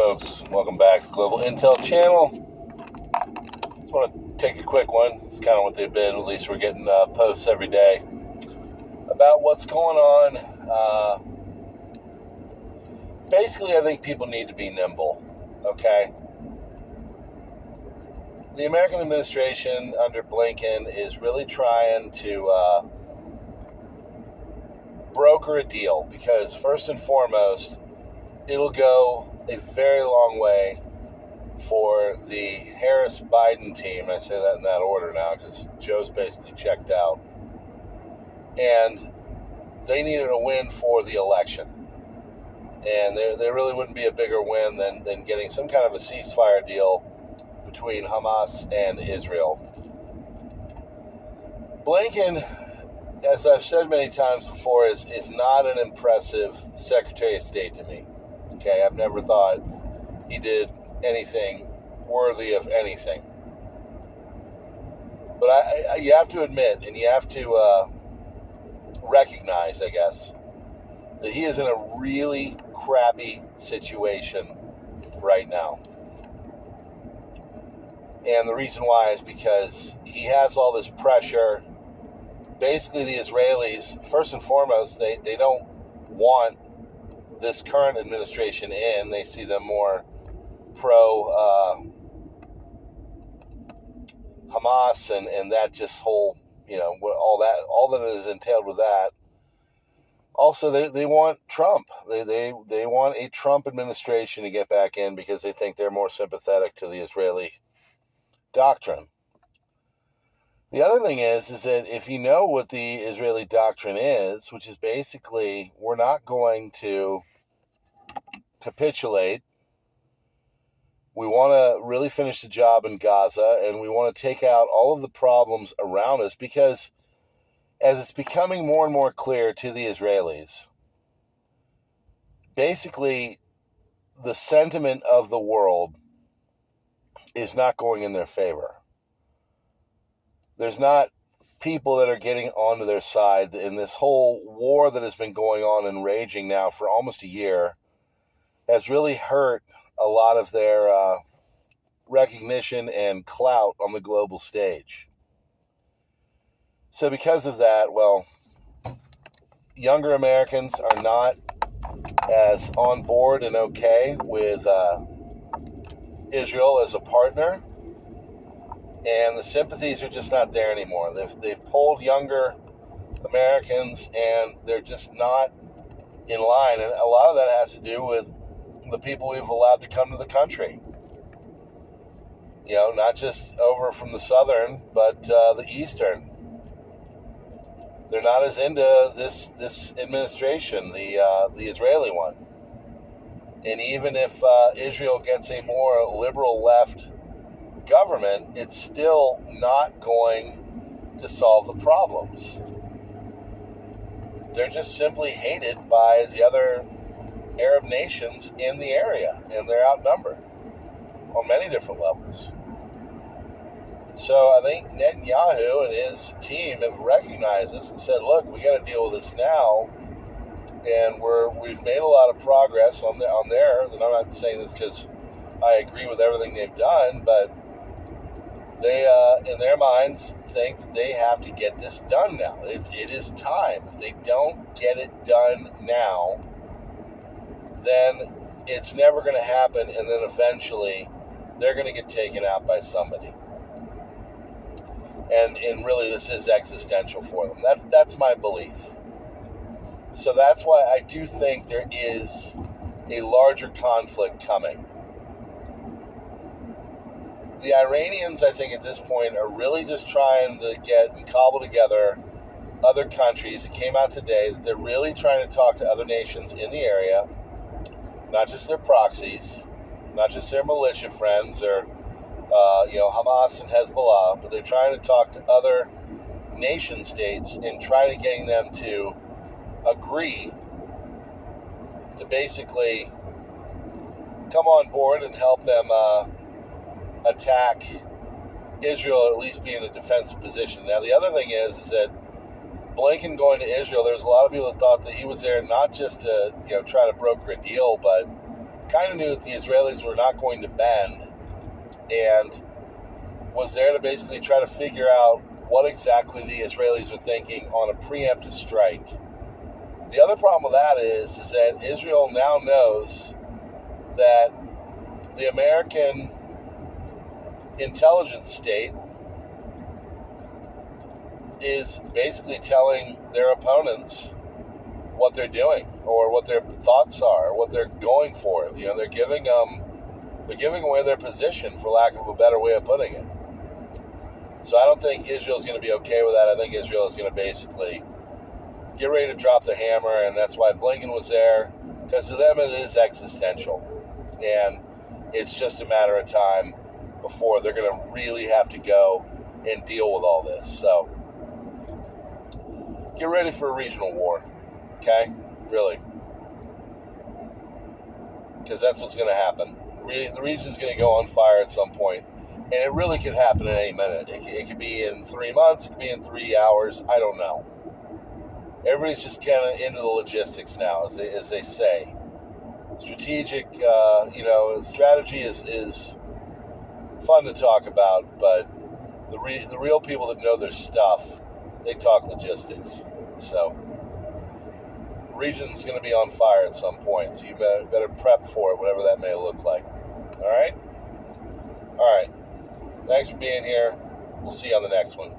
folks? Welcome back to the Global Intel Channel. Just want to take a quick one. It's kind of what they've been. At least we're getting posts every day about what's going on. Basically, I think people need to be nimble, okay? The American administration under Blinken is really trying to broker a deal because, first and foremost, it'll go a very long way for the Harris-Biden team. I say that in that order now because Joe's basically checked out. And they needed a win for the election. And there really wouldn't be a bigger win than getting some kind of a ceasefire deal between Hamas and Israel. Blinken, as I've said many times before, is not an impressive Secretary of State to me. Okay, I've never thought he did anything worthy of anything. But you have to admit, and you have to recognize, I guess, that he is in a really crappy situation right now. And the reason why is because he has all this pressure. Basically, the Israelis, first and foremost, they don't want this current administration in. They see them more pro Hamas and that just whole, all that is entailed with that. Also, they want Trump. They want a Trump administration to get back in because they think they're more sympathetic to the Israeli doctrine. The other thing is that if you know what the Israeli doctrine is, which is basically we're not going to capitulate, we want to really finish the job in Gaza, and we want to take out all of the problems around us because as it's becoming more and more clear to the Israelis, basically the sentiment of the world is not going in their favor. There's not people that are getting onto their side in this whole war that has been going on and raging now for almost a year has really hurt a lot of their recognition and clout on the global stage. So because of that, younger Americans are not as on board and okay with Israel as a partner. And the sympathies are just not there anymore. They've polled younger Americans, and they're just not in line. And a lot of that has to do with the people we've allowed to come to the country. Not just over from the southern, but the eastern. They're not as into this administration, the Israeli one. And even if Israel gets a more liberal left government, it's still not going to solve the problems. They're just simply hated by the other Arab nations in the area, and they're outnumbered on many different levels. So I think Netanyahu and his team have recognized this and said, look, we got to deal with this now, and we've made a lot of progress on theirs, and I'm not saying this because I agree with everything they've done, but they, in their minds, think that they have to get this done now. It is time. If they don't get it done now, then it's never going to happen, and then eventually they're going to get taken out by somebody. And really, this is existential for them. That's my belief. So that's why I do think there is a larger conflict coming. The Iranians, I think, at this point are really just trying to get and cobble together other countries. It came out today that they're really trying to talk to other nations in the area, not just their proxies, not just their militia friends or, Hamas and Hezbollah, but they're trying to talk to other nation states and try to getting them to agree to basically come on board and help them attack Israel, at least be in a defensive position. Now, the other thing is that Blinken going to Israel, there's a lot of people that thought that he was there not just to, try to broker a deal, but kind of knew that the Israelis were not going to bend, and was there to basically try to figure out what exactly the Israelis were thinking on a preemptive strike. The other problem with that is that Israel now knows that the American intelligence state is basically telling their opponents what they're doing or what their thoughts are, what they're going for. You know, they're giving away their position, for lack of a better way of putting it. So I don't think Israel's going to be okay with that. I think Israel is going to basically get ready to drop the hammer, and that's why Blinken was there, because to them it is existential. And it's just a matter of time before they're going to really have to go and deal with all this. So get ready for a regional war, okay? Really. Because that's what's going to happen. The region's going to go on fire at some point. And it really could happen at any minute. It could be in 3 months. It could be in 3 hours. I don't know. Everybody's just kind of into the logistics now, as they say. Strategic, strategy is fun to talk about, but the real people that know their stuff, they talk logistics. So, the region's going to be on fire at some point, so you better prep for it, whatever that may look like. All right? All right. Thanks for being here. We'll see you on the next one.